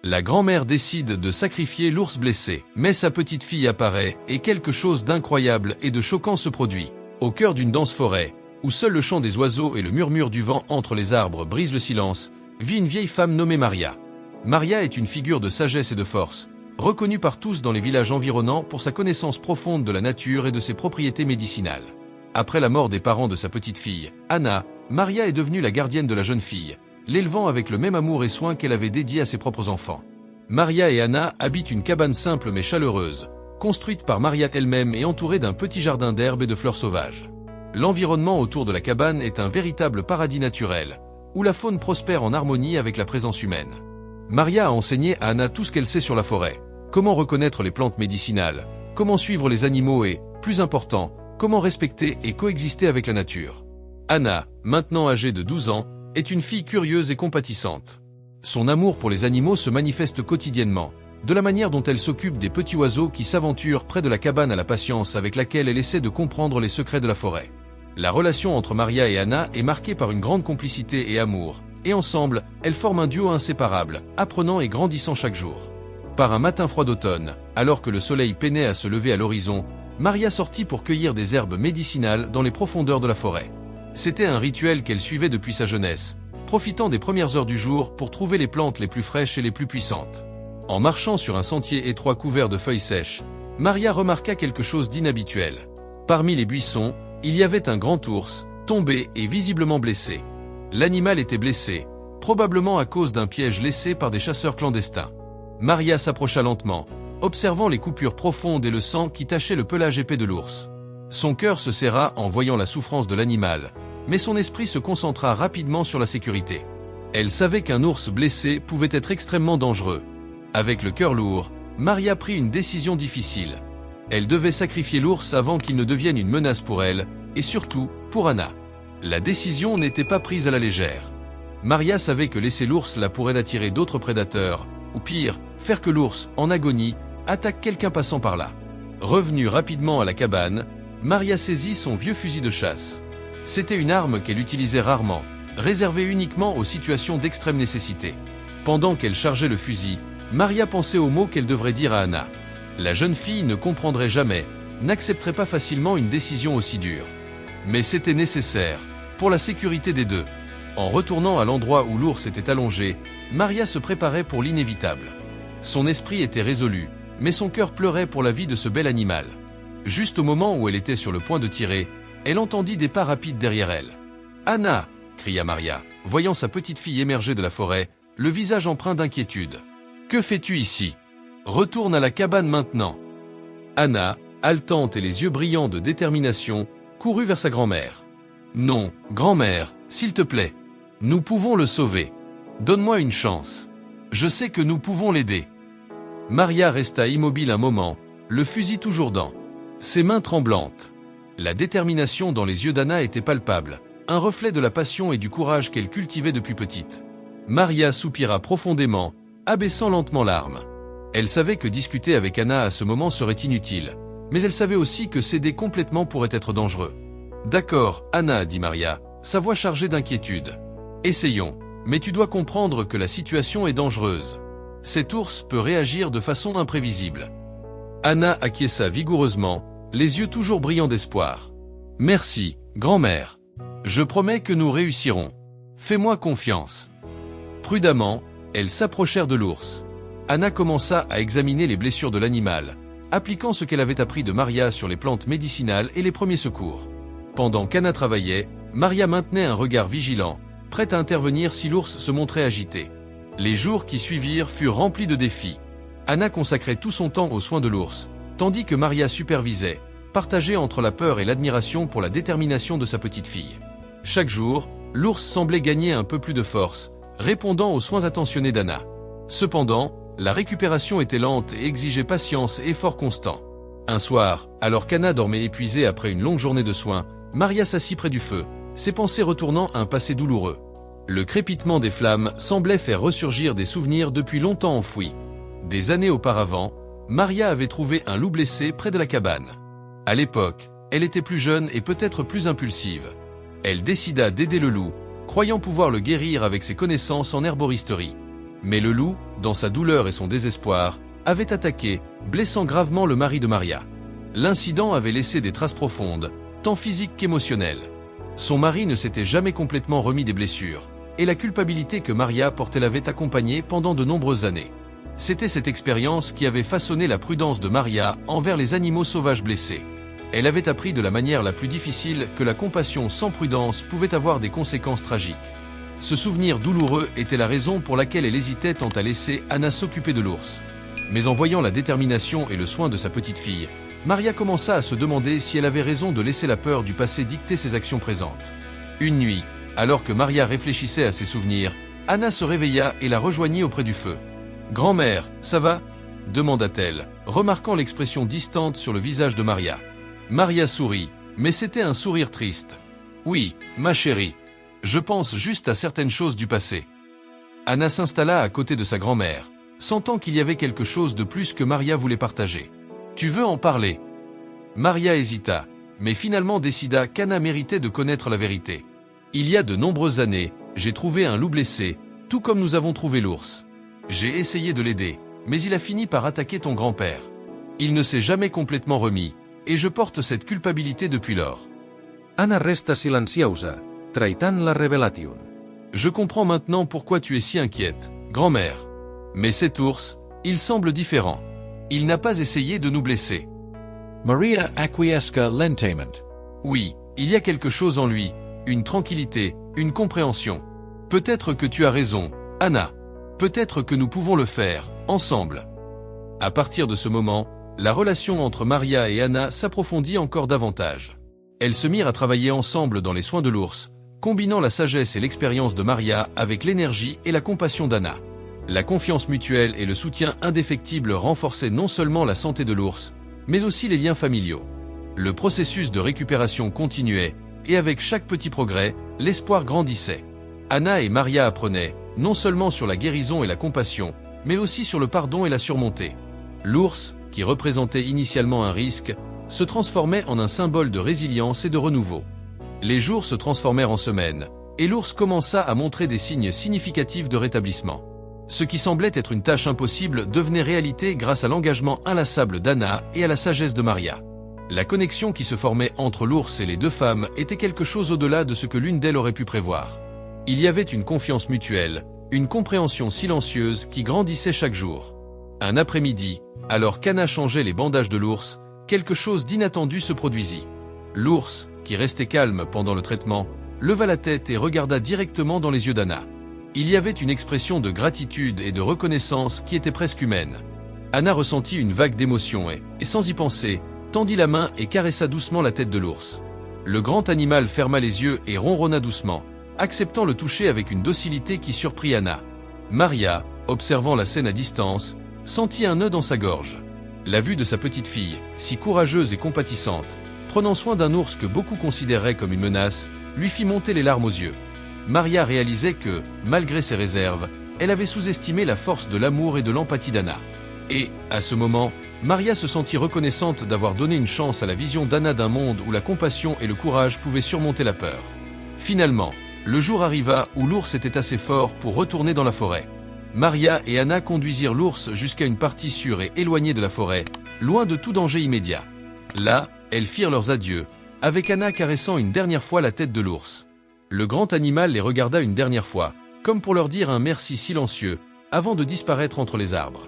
La grand-mère décide de sacrifier l'ours blessé, mais sa petite fille apparaît et quelque chose d'incroyable et de choquant se produit. Au cœur d'une dense forêt, où seul le chant des oiseaux et le murmure du vent entre les arbres brisent le silence, vit une vieille femme nommée Maria. Maria est une figure de sagesse et de force, reconnue par tous dans les villages environnants pour sa connaissance profonde de la nature et de ses propriétés médicinales. Après la mort des parents de sa petite fille, Anna, Maria est devenue la gardienne de la jeune fille, l'élevant avec le même amour et soin qu'elle avait dédié à ses propres enfants. Maria et Anna habitent une cabane simple mais chaleureuse, construite par Maria elle-même et entourée d'un petit jardin d'herbes et de fleurs sauvages. L'environnement autour de la cabane est un véritable paradis naturel, où la faune prospère en harmonie avec la présence humaine. Maria a enseigné à Anna tout ce qu'elle sait sur la forêt, comment reconnaître les plantes médicinales, comment suivre les animaux et, plus important, comment respecter et coexister avec la nature. Anna, maintenant âgée de 12 ans, est une fille curieuse et compatissante. Son amour pour les animaux se manifeste quotidiennement, de la manière dont elle s'occupe des petits oiseaux qui s'aventurent près de la cabane à la patience avec laquelle elle essaie de comprendre les secrets de la forêt. La relation entre Maria et Anna est marquée par une grande complicité et amour, et ensemble, elles forment un duo inséparable, apprenant et grandissant chaque jour. Par un matin froid d'automne, alors que le soleil peinait à se lever à l'horizon, Maria sortit pour cueillir des herbes médicinales dans les profondeurs de la forêt. C'était un rituel qu'elle suivait depuis sa jeunesse, profitant des premières heures du jour pour trouver les plantes les plus fraîches et les plus puissantes. En marchant sur un sentier étroit couvert de feuilles sèches, Maria remarqua quelque chose d'inhabituel. Parmi les buissons, il y avait un grand ours, tombé et visiblement blessé. L'animal était blessé, probablement à cause d'un piège laissé par des chasseurs clandestins. Maria s'approcha lentement, observant les coupures profondes et le sang qui tachait le pelage épais de l'ours. Son cœur se serra en voyant la souffrance de l'animal, mais son esprit se concentra rapidement sur la sécurité. Elle savait qu'un ours blessé pouvait être extrêmement dangereux. Avec le cœur lourd, Maria prit une décision difficile. Elle devait sacrifier l'ours avant qu'il ne devienne une menace pour elle, et surtout, pour Anna. La décision n'était pas prise à la légère. Maria savait que laisser l'ours là pourrait attirer d'autres prédateurs, ou pire, faire que l'ours, en agonie, attaque quelqu'un passant par là. Revenue rapidement à la cabane, Maria saisit son vieux fusil de chasse. C'était une arme qu'elle utilisait rarement, réservée uniquement aux situations d'extrême nécessité. Pendant qu'elle chargeait le fusil, Maria pensait aux mots qu'elle devrait dire à Anna. La jeune fille ne comprendrait jamais, n'accepterait pas facilement une décision aussi dure. Mais c'était nécessaire, pour la sécurité des deux. En retournant à l'endroit où l'ours était allongé, Maria se préparait pour l'inévitable. Son esprit était résolu, mais son cœur pleurait pour la vie de ce bel animal. Juste au moment où elle était sur le point de tirer, elle entendit des pas rapides derrière elle. « Anna !» cria Maria, voyant sa petite fille émerger de la forêt, le visage empreint d'inquiétude. « Que fais-tu ici ? Retourne à la cabane maintenant !» Anna, haletante et les yeux brillants de détermination, courut vers sa grand-mère. « Non, grand-mère, s'il te plaît. Nous pouvons le sauver. Donne-moi une chance. Je sais que nous pouvons l'aider. » Maria resta immobile un moment, le fusil toujours dans ses mains tremblantes. La détermination dans les yeux d'Anna était palpable, un reflet de la passion et du courage qu'elle cultivait depuis petite. Maria soupira profondément, abaissant lentement l'arme. Elle savait que discuter avec Anna à ce moment serait inutile, mais elle savait aussi que céder complètement pourrait être dangereux. « D'accord, Anna, dit Maria, sa voix chargée d'inquiétude. Essayons, mais tu dois comprendre que la situation est dangereuse. Cet ours peut réagir de façon imprévisible. » Anna acquiesça vigoureusement, les yeux toujours brillants d'espoir. « Merci, grand-mère. Je promets que nous réussirons. Fais-moi confiance. » Prudemment, elles s'approchèrent de l'ours. Anna commença à examiner les blessures de l'animal, appliquant ce qu'elle avait appris de Maria sur les plantes médicinales et les premiers secours. Pendant qu'Anna travaillait, Maria maintenait un regard vigilant, prête à intervenir si l'ours se montrait agité. Les jours qui suivirent furent remplis de défis. Anna consacrait tout son temps aux soins de l'ours, tandis que Maria supervisait, partagée entre la peur et l'admiration pour la détermination de sa petite fille. Chaque jour, l'ours semblait gagner un peu plus de force, répondant aux soins attentionnés d'Anna. Cependant, la récupération était lente et exigeait patience et effort constant. Un soir, alors qu'Anna dormait épuisée après une longue journée de soins, Maria s'assit près du feu, ses pensées retournant à un passé douloureux. Le crépitement des flammes semblait faire ressurgir des souvenirs depuis longtemps enfouis. Des années auparavant, Maria avait trouvé un loup blessé près de la cabane. À l'époque, elle était plus jeune et peut-être plus impulsive. Elle décida d'aider le loup, croyant pouvoir le guérir avec ses connaissances en herboristerie. Mais le loup, dans sa douleur et son désespoir, avait attaqué, blessant gravement le mari de Maria. L'incident avait laissé des traces profondes, tant physiques qu'émotionnelles. Son mari ne s'était jamais complètement remis des blessures, et la culpabilité que Maria portait l'avait accompagnée pendant de nombreuses années. C'était cette expérience qui avait façonné la prudence de Maria envers les animaux sauvages blessés. Elle avait appris de la manière la plus difficile que la compassion sans prudence pouvait avoir des conséquences tragiques. Ce souvenir douloureux était la raison pour laquelle elle hésitait tant à laisser Anna s'occuper de l'ours. Mais en voyant la détermination et le soin de sa petite fille, Maria commença à se demander si elle avait raison de laisser la peur du passé dicter ses actions présentes. Une nuit, alors que Maria réfléchissait à ses souvenirs, Anna se réveilla et la rejoignit auprès du feu. « Grand-mère, ça va ?» demanda-t-elle, remarquant l'expression distante sur le visage de Maria. Maria sourit, mais c'était un sourire triste. « Oui, ma chérie. Je pense juste à certaines choses du passé. » Anna s'installa à côté de sa grand-mère, sentant qu'il y avait quelque chose de plus que Maria voulait partager. « Tu veux en parler ?» Maria hésita, mais finalement décida qu'Anna méritait de connaître la vérité. « Il y a de nombreuses années, j'ai trouvé un loup blessé, tout comme nous avons trouvé l'ours. J'ai essayé de l'aider, mais il a fini par attaquer ton grand-père. Il ne s'est jamais complètement remis, et je porte cette culpabilité depuis lors. » Anna resta silenciosa, traitant la revelation. « Je comprends maintenant pourquoi tu es si inquiète, grand-mère. Mais cet ours, il semble différent. Il n'a pas essayé de nous blesser. » Maria acquiesca lentamente. Oui, il y a quelque chose en lui, une tranquillité, une compréhension. Peut-être que tu as raison, Anna. Peut-être que nous pouvons le faire, ensemble. À partir de ce moment, la relation entre Maria et Anna s'approfondit encore davantage. Elles se mirent à travailler ensemble dans les soins de l'ours, combinant la sagesse et l'expérience de Maria avec l'énergie et la compassion d'Anna. La confiance mutuelle et le soutien indéfectible renforçaient non seulement la santé de l'ours, mais aussi les liens familiaux. Le processus de récupération continuait, et avec chaque petit progrès, l'espoir grandissait. Anna et Maria apprenaient, non seulement sur la guérison et la compassion, mais aussi sur le pardon et la surmontée. L'ours, qui représentait initialement un risque, se transformait en un symbole de résilience et de renouveau. Les jours se transformèrent en semaines, et l'ours commença à montrer des signes significatifs de rétablissement. Ce qui semblait être une tâche impossible devenait réalité grâce à l'engagement inlassable d'Anna et à la sagesse de Maria. La connexion qui se formait entre l'ours et les deux femmes était quelque chose au-delà de ce que l'une d'elles aurait pu prévoir. Il y avait une confiance mutuelle, une compréhension silencieuse qui grandissait chaque jour. Un après-midi, alors qu'Anna changeait les bandages de l'ours, quelque chose d'inattendu se produisit. L'ours, qui restait calme pendant le traitement, leva la tête et regarda directement dans les yeux d'Anna. Il y avait une expression de gratitude et de reconnaissance qui était presque humaine. Anna ressentit une vague d'émotion et sans y penser, tendit la main et caressa doucement la tête de l'ours. Le grand animal ferma les yeux et ronronna doucement, acceptant le toucher avec une docilité qui surprit Anna. Maria, observant la scène à distance, sentit un nœud dans sa gorge. La vue de sa petite fille, si courageuse et compatissante, prenant soin d'un ours que beaucoup considéraient comme une menace, lui fit monter les larmes aux yeux. Maria réalisait que, malgré ses réserves, elle avait sous-estimé la force de l'amour et de l'empathie d'Anna. Et, à ce moment, Maria se sentit reconnaissante d'avoir donné une chance à la vision d'Anna d'un monde où la compassion et le courage pouvaient surmonter la peur. Finalement, le jour arriva où l'ours était assez fort pour retourner dans la forêt. Maria et Anna conduisirent l'ours jusqu'à une partie sûre et éloignée de la forêt, loin de tout danger immédiat. Là, elles firent leurs adieux, avec Anna caressant une dernière fois la tête de l'ours. Le grand animal les regarda une dernière fois, comme pour leur dire un merci silencieux, avant de disparaître entre les arbres.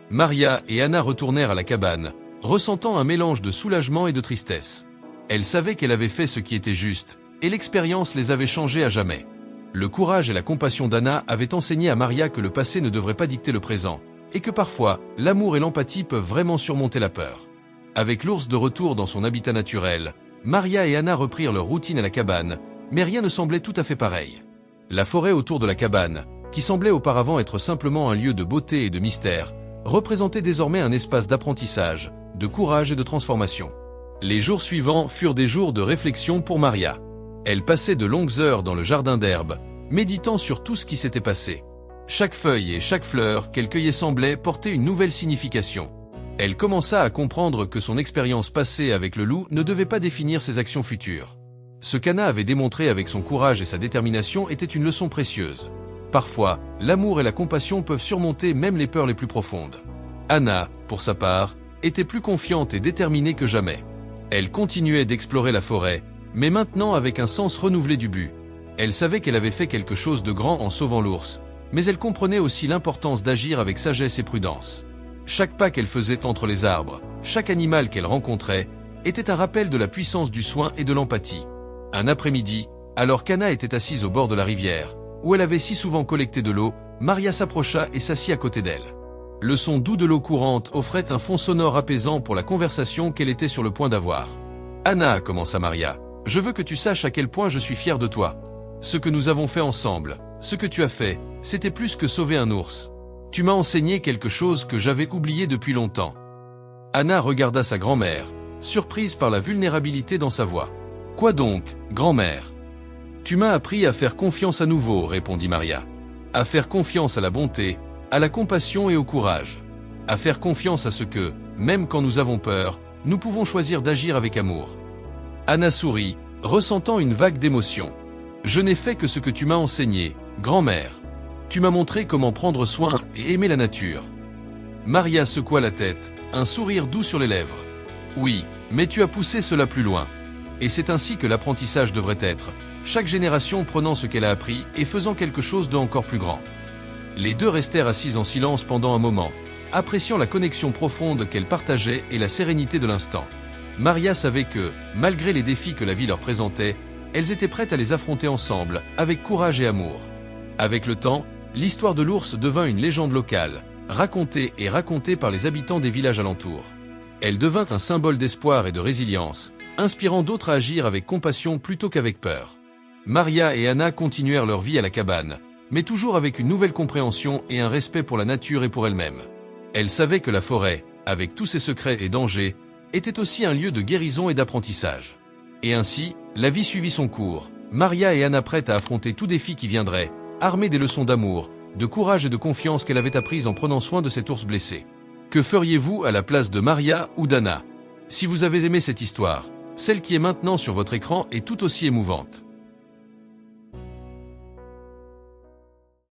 Maria et Anna retournèrent à la cabane, ressentant un mélange de soulagement et de tristesse. Elles savaient qu'elle avait fait ce qui était juste, et l'expérience les avait changées à jamais. Le courage et la compassion d'Anna avaient enseigné à Maria que le passé ne devrait pas dicter le présent, et que parfois, l'amour et l'empathie peuvent vraiment surmonter la peur. Avec l'ours de retour dans son habitat naturel, Maria et Anna reprirent leur routine à la cabane, mais rien ne semblait tout à fait pareil. La forêt autour de la cabane, qui semblait auparavant être simplement un lieu de beauté et de mystère, représentait désormais un espace d'apprentissage, de courage et de transformation. Les jours suivants furent des jours de réflexion pour Maria. Elle passait de longues heures dans le jardin d'herbe, méditant sur tout ce qui s'était passé. Chaque feuille et chaque fleur qu'elle cueillait semblait porter une nouvelle signification. Elle commença à comprendre que son expérience passée avec le loup ne devait pas définir ses actions futures. Ce qu'Anna avait démontré avec son courage et sa détermination était une leçon précieuse. Parfois, l'amour et la compassion peuvent surmonter même les peurs les plus profondes. Anna, pour sa part, était plus confiante et déterminée que jamais. Elle continuait d'explorer la forêt, mais maintenant avec un sens renouvelé du but. Elle savait qu'elle avait fait quelque chose de grand en sauvant l'ours, mais elle comprenait aussi l'importance d'agir avec sagesse et prudence. Chaque pas qu'elle faisait entre les arbres, chaque animal qu'elle rencontrait, était un rappel de la puissance du soin et de l'empathie. Un après-midi, alors qu'Anna était assise au bord de la rivière, où elle avait si souvent collecté de l'eau, Maria s'approcha et s'assit à côté d'elle. Le son doux de l'eau courante offrait un fond sonore apaisant pour la conversation qu'elle était sur le point d'avoir. « Anna, commença Maria, je veux que tu saches à quel point je suis fière de toi. Ce que nous avons fait ensemble, ce que tu as fait, c'était plus que sauver un ours. Tu m'as enseigné quelque chose que j'avais oublié depuis longtemps. » Anna regarda sa grand-mère, surprise par la vulnérabilité dans sa voix. « Quoi donc, grand-mère ? » « Tu m'as appris à faire confiance à nouveau, répondit Maria. À faire confiance à la bonté, à la compassion et au courage. À faire confiance à ce que, même quand nous avons peur, nous pouvons choisir d'agir avec amour. Anna sourit, ressentant une vague d'émotion. Je n'ai fait que ce que tu m'as enseigné, grand-mère. Tu m'as montré comment prendre soin et aimer la nature. Maria secoua la tête, un sourire doux sur les lèvres. Oui, mais tu as poussé cela plus loin. Et c'est ainsi que l'apprentissage devrait être, chaque génération prenant ce qu'elle a appris et faisant quelque chose d'encore plus grand. Les deux restèrent assises en silence pendant un moment, appréciant la connexion profonde qu'elles partageaient et la sérénité de l'instant. Maria savait que, malgré les défis que la vie leur présentait, elles étaient prêtes à les affronter ensemble, avec courage et amour. Avec le temps, l'histoire de l'ours devint une légende locale, racontée et racontée par les habitants des villages alentours. Elle devint un symbole d'espoir et de résilience, inspirant d'autres à agir avec compassion plutôt qu'avec peur. Maria et Anna continuèrent leur vie à la cabane, mais toujours avec une nouvelle compréhension et un respect pour la nature et pour elles-mêmes. Elles savaient que la forêt, avec tous ses secrets et dangers, était aussi un lieu de guérison et d'apprentissage. Et ainsi, la vie suivit son cours, Maria et Anna prêtes à affronter tout défi qui viendrait, armées des leçons d'amour, de courage et de confiance qu'elle avait apprises en prenant soin de cet ours blessé. Que feriez-vous à la place de Maria ou d'Anna ? Si vous avez aimé cette histoire, celle qui est maintenant sur votre écran est tout aussi émouvante.